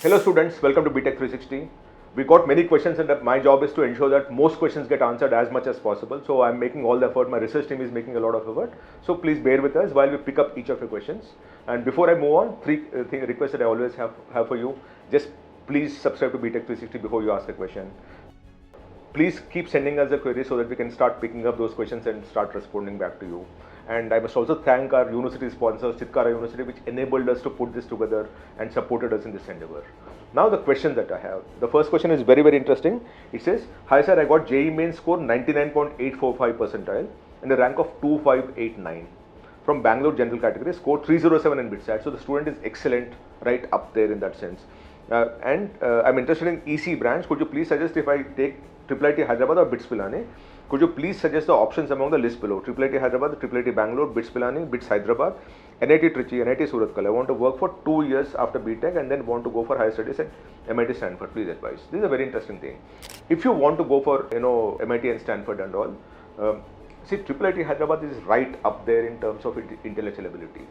Hello students, welcome to Btech360. We got many questions and my job is to ensure that most questions get answered as much as possible. So I'm making all the effort, my research team is making a lot of effort. So please bear with us while we pick up each of your questions. And before I move on, three requests that I always have for you. Just please subscribe to Btech360 before you ask a question. Please keep sending us the queries so that we can start picking up those questions and start responding back to you. And I must also thank our university sponsors, Chitkara University, which enabled us to put this together and supported us in this endeavor. Now the question that I have, the first question is very, very interesting. It says, hi sir, I got JEE Mains score 99.845 percentile and a rank of 2589 from Bangalore general category, score 307 in BITSAT. So the student is excellent, right up there in that sense. I'm interested in EC branch. Could you please suggest if I take IIIT Hyderabad or BITS Pilani? Could you please suggest the options among the list below? IIIT Hyderabad, IIIT Bangalore, BITS Pilani, BITS Hyderabad, NIT Trichy, NIT Surathkal. I want to work for 2 years after BTech and then want to go for higher studies at MIT Stanford. Please advise. This is a very interesting thing. If you want to go for MIT and Stanford and all, see, IIIT Hyderabad is right up there in terms of intellectual ability.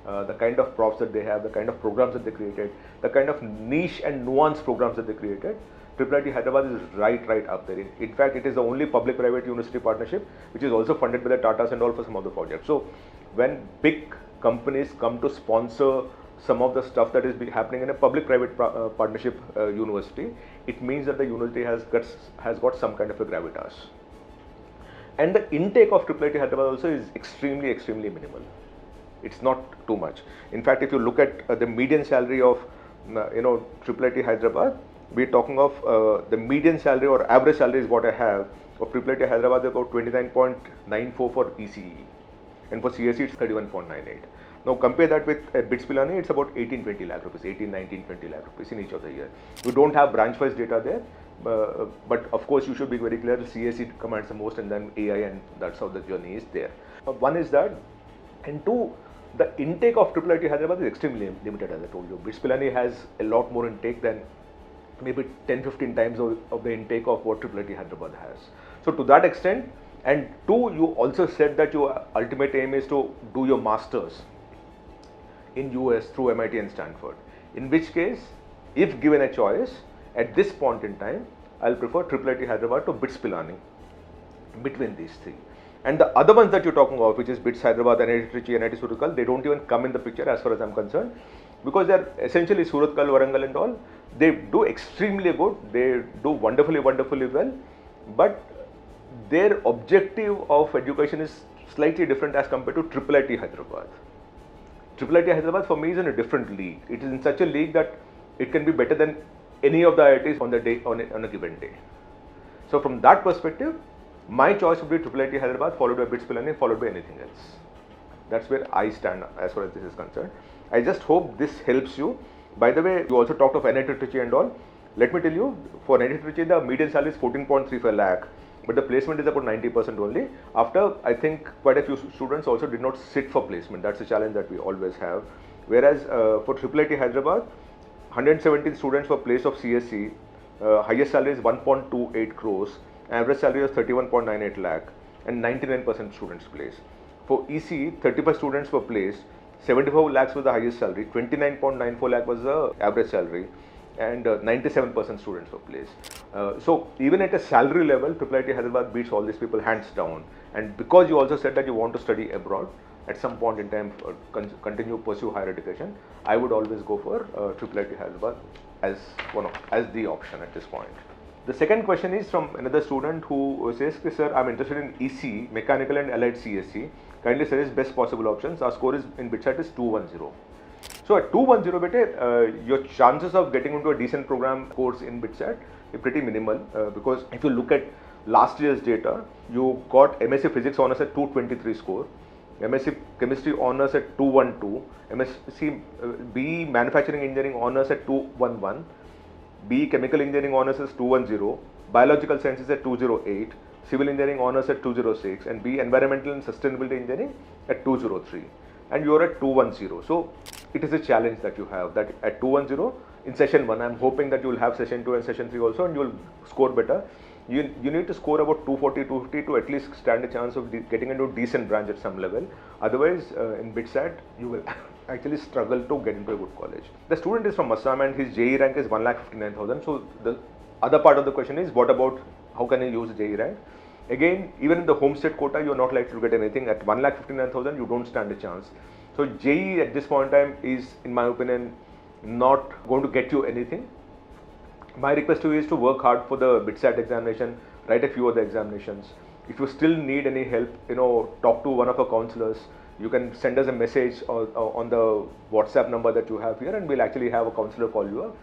The kind of profs that they have, the kind of programs that they created, the kind of niche and nuanced programs that they created, IIIT Hyderabad is right up there. In fact, it is the only public-private university partnership which is also funded by the Tatas and all for some of the projects. So, when big companies come to sponsor some of the stuff that is happening in a public-private partnership university, it means that the university has got some kind of a gravitas. And the intake of IIIT Hyderabad also is extremely minimal. It's not too much. In fact, if you look at the median salary of IIIT Hyderabad, we're talking of the median salary or average salary is what I have of IIIT Hyderabad, about 29.94 for ECE, and for CSE it's 31.98. Now compare that with BITS Pilani, it's about 18-20 lakh rupees, 18-19-20 lakh rupees in each of the year. We don't have branch-wise data there, but of course you should be very clear. The CSE commands the most, and then AI, and that's how the journey is there. One is that, and two, the intake of IIIT Hyderabad is extremely limited, as I told you. BITS Pilani has a lot more intake than maybe 10-15 times of the intake of what IIIT Hyderabad has. So to that extent, and two, you also said that your ultimate aim is to do your masters in US through MIT and Stanford. In which case, if given a choice, at this point in time, I'll prefer IIIT Hyderabad to BITS Pilani between these three. And the other ones that you're talking about, which is BITS Hyderabad, NIT Trichy, NIT Surathkal, they don't even come in the picture as far as I'm concerned, because they're essentially Surathkal, Warangal and all. They do extremely good, they do wonderfully well, but their objective of education is slightly different as compared to IIIT Hyderabad. IIIT Hyderabad for me is in a different league. It is in such a league that it can be better than any of the IITs on the day, on a given day. So from that perspective, my choice would be IIIT Hyderabad, followed by BITS Pilani, followed by anything else. That's where I stand as far as this is concerned. I just hope this helps you. By the way, you also talked of NIT Trichy and all. Let me tell you, for NIT Trichy, the median salary is 14.35 lakh, but the placement is about 90% only. After, I think, quite a few students also did not sit for placement. That's a challenge that we always have. Whereas for IIIT Hyderabad, 117 students were placed of CSE. Highest salary is 1.28 crores. Average salary is 31.98 lakh, and 99% students placed. For ECE, 35 students were placed. 74 lakhs was the highest salary, 29.94 lakh was the average salary, and 97% students were placed. So even at a salary level, IIIT Hyderabad beats all these people hands down. And because you also said that you want to study abroad at some point in time, continue pursue higher education, I would always go for IIIT Hyderabad as the option at this point. The second question is from another student who says, sir, I'm interested in EC, Mechanical and Allied CSE. Kindly suggest best possible options. Our score is in BITSAT is 210. So at 210, bete, your chances of getting into a decent program course in BITSAT is pretty minimal, because if you look at last year's data, you got MSc Physics Honours at 223 score, MSc Chemistry Honours at 212, MSc BE Manufacturing Engineering Honours at 211, BE Chemical Engineering Honours is 210, Biological Sciences at 208, Civil Engineering Honours at 206, and BE Environmental and Sustainability Engineering at 203, and you are at 210. So it is a challenge that you have, that at 210 in session 1, I'm hoping that you will have session 2 and session 3 also, and you will score better. you need to score about 240, 250 to at least stand a chance of getting into a decent branch at some level. Otherwise, in BITSAT, you will actually struggle to get into a good college. The student is from Assam and his JEE rank is 1,59,000. So the other part of the question is, what about how can he use JEE rank? Again, even in the home state quota, you are not likely to get anything. At 1,59,000, you don't stand a chance. So JEE at this point in time is, in my opinion, not going to get you anything. My request to you is to work hard for the BITSAT examination, write a few other examinations. If you still need any help, talk to one of our counselors. You can send us a message on the WhatsApp number that you have here, and we'll actually have a counselor call you up.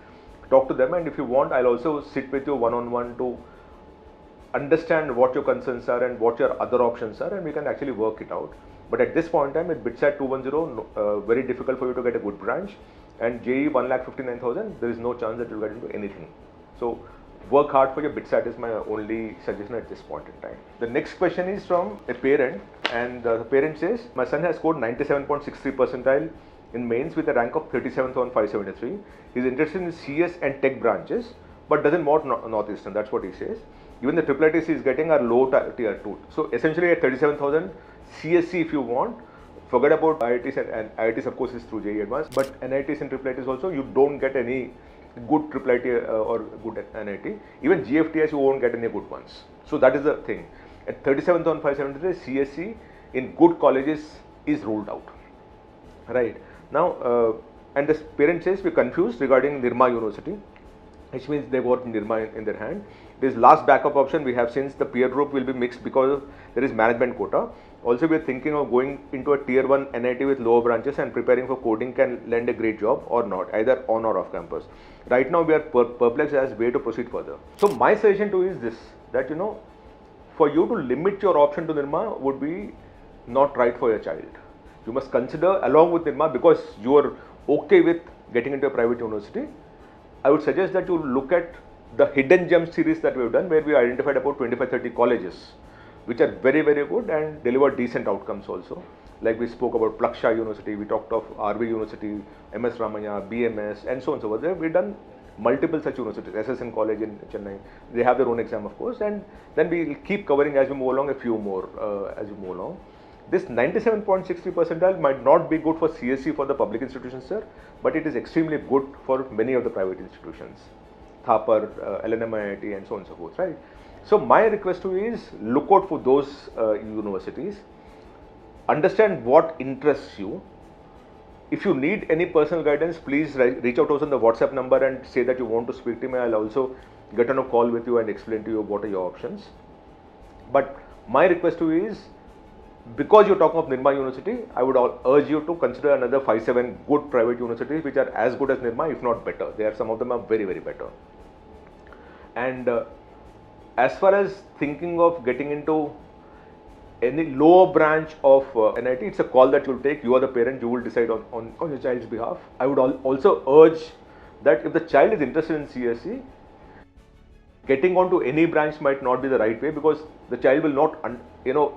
Talk to them, and if you want, I'll also sit with you one-on-one to understand what your concerns are and what your other options are, and we can actually work it out. But at this point in time, with BITSAT 210, very difficult for you to get a good branch, and JEE 1,59,000, there is no chance that you'll get into anything. So work hard for your BITSAT is my only suggestion at this point in time. The next question is from a parent, and the parent says, my son has scored 97.63 percentile in mains with a rank of 37,573. He's interested in CS and tech branches, but doesn't want Northeastern. That's what he says. Even the IIITs he's getting are low tier 2. So essentially at 37,000 CSE if you want, forget about IITs, and IITs of course is through JEE Advanced, but NITs and IIITs also, you don't get any good IIIT or good NIT. Even GFTS you won't get any good ones. So that is the thing. At 37,573, CSE in good colleges is ruled out. Right. Now, and the parent says we're confused regarding Nirma University, which means they got Nirma in their hand. This last backup option we have, since the peer group will be mixed because there is management quota. Also, we are thinking of going into a tier 1 NIT with lower branches and preparing for coding can land a great job or not, either on or off campus. Right now, we are perplexed as way to proceed further. So, my suggestion to you is this, that for you to limit your option to Nirma would be not right for your child. You must consider along with Nirma, because you are okay with getting into a private university, I would suggest that you look at the hidden gem series that we have done, where we identified about 25-30 colleges which are very, very good and deliver decent outcomes also. Like we spoke about Plaksha University, we talked of RV University, MS Ramaya, BMS, and so on and so forth. We've done multiple such universities, SSN College in Chennai. They have their own exam, of course, and then we'll keep covering as we move along, a few more as we move along. This 97.60 percentile might not be good for CSE for the public institutions, sir, but it is extremely good for many of the private institutions, Thapar, LNMIIT, and so on and so forth, right? So my request to you is look out for those universities, understand what interests you. If you need any personal guidance, please reach out to us on the WhatsApp number and say that you want to speak to me. I'll also get on a call with you and explain to you what are your options. But my request to you is, because you're talking of Nirma University, I would urge you to consider another 5-7 good private universities which are as good as Nirma, if not better. Some of them are very, very better. And as far as thinking of getting into any lower branch of NIT, it's a call that you'll take. You are the parent, you will decide on your child's behalf. I would also urge that if the child is interested in CSE, getting onto any branch might not be the right way, because the child will not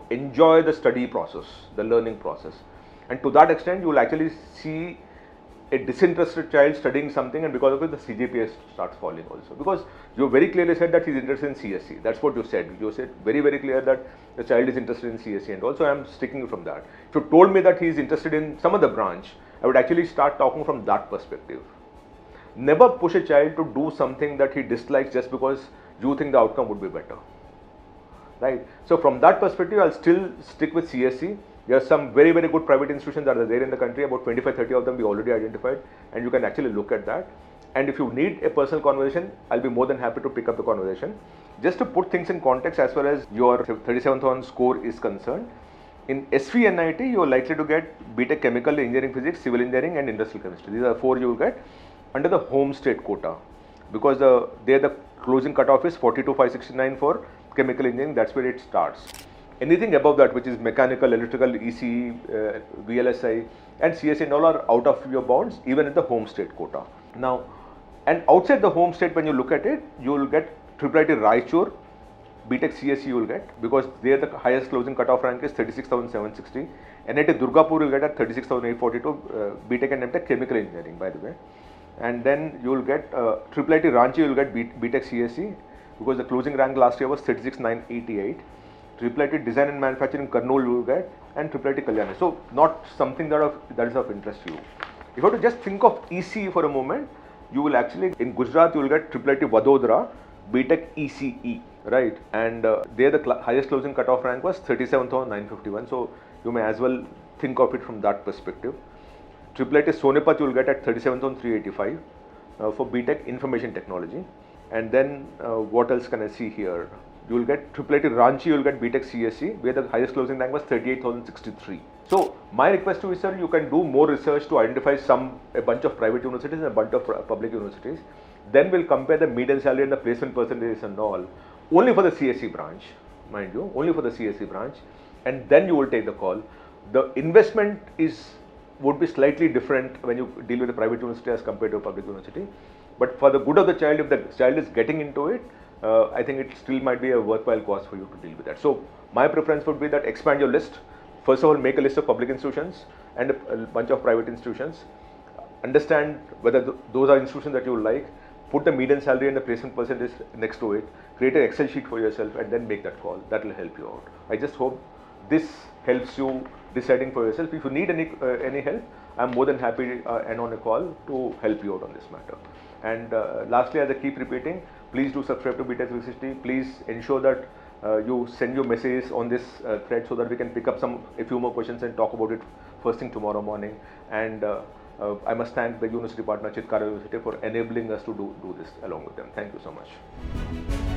enjoy the study process, the learning process, and to that extent you will actually see a disinterested child studying something, and because of it the CGPA starts falling also, because you very clearly said that he is interested in CSE. That's what you said. You said very, very clear that the child is interested in CSE, and also I am sticking from that. If you told me that he is interested in some other branch, I would actually start talking from that perspective. Never push a child to do something that he dislikes just because you think the outcome would be better, right? So from that perspective, I'll still stick with CSE. There are some very, very good private institutions that are there in the country, about 25-30 of them we already identified, and you can actually look at that. And if you need a personal conversation, I'll be more than happy to pick up the conversation. Just to put things in context as far as your 37,000 score is concerned, in SVNIT, you are likely to get Btech Chemical Engineering Physics, Civil Engineering and Industrial Chemistry. These are 4 you will get under the home state quota, because the closing cutoff is 42,569 for chemical engineering. That's where it starts. Anything above that, which is mechanical, electrical, ECE, VLSI and CSE and all, are out of your bounds even at the home state quota. Now, and outside the home state, when you look at it, you will get IIIT Raichur, Btech CSE you will get, because there the highest closing cutoff rank is 36,760. NIT Durgapur will get at 36,842, Btech and MTech Chemical Engineering, by the way. And then you will get IIIT Ranchi, you will get Btech CSE, because the closing rank last year was 36,988. IIIT Design and Manufacturing Kurnool you will get, and IIIT Kalyani. So not something that is of interest to you. If you have to just think of ECE for a moment, you will actually, in Gujarat, you will get IIIT Vadodara, Btech ECE, right? And there the highest closing cutoff rank was 37,951. So you may as well think of it from that perspective. IIIT Sonipat you will get at 37,385 for Btech Information Technology. And then what else can I see here? You will get IIIT Ranchi, you will get Btech CSE, where the highest closing rank was 38,063. So my request to you, sir, you can do more research to identify a bunch of private universities and a bunch of public universities. Then we'll compare the median salary and the placement percentages and all, only for the CSE branch, mind you, only for the CSE branch, and then you will take the call. The investment would be slightly different when you deal with a private university as compared to a public university. But for the good of the child, if the child is getting into it, I think it still might be a worthwhile cause for you to deal with that. So my preference would be that expand your list. First of all, make a list of public institutions and a bunch of private institutions. Understand whether those are institutions that you like. Put the median salary and the placement percentage next to it. Create an Excel sheet for yourself and then make that call. That will help you out. I just hope this helps you deciding for yourself. If you need any help, I'm more than happy and on a call to help you out on this matter. And lastly, as I keep repeating, please do subscribe to Btech360. Please ensure that you send your messages on this thread so that we can pick up a few more questions and talk about it first thing tomorrow morning. And I must thank the university partner Chitkara University for enabling us to do this along with them. Thank you so much.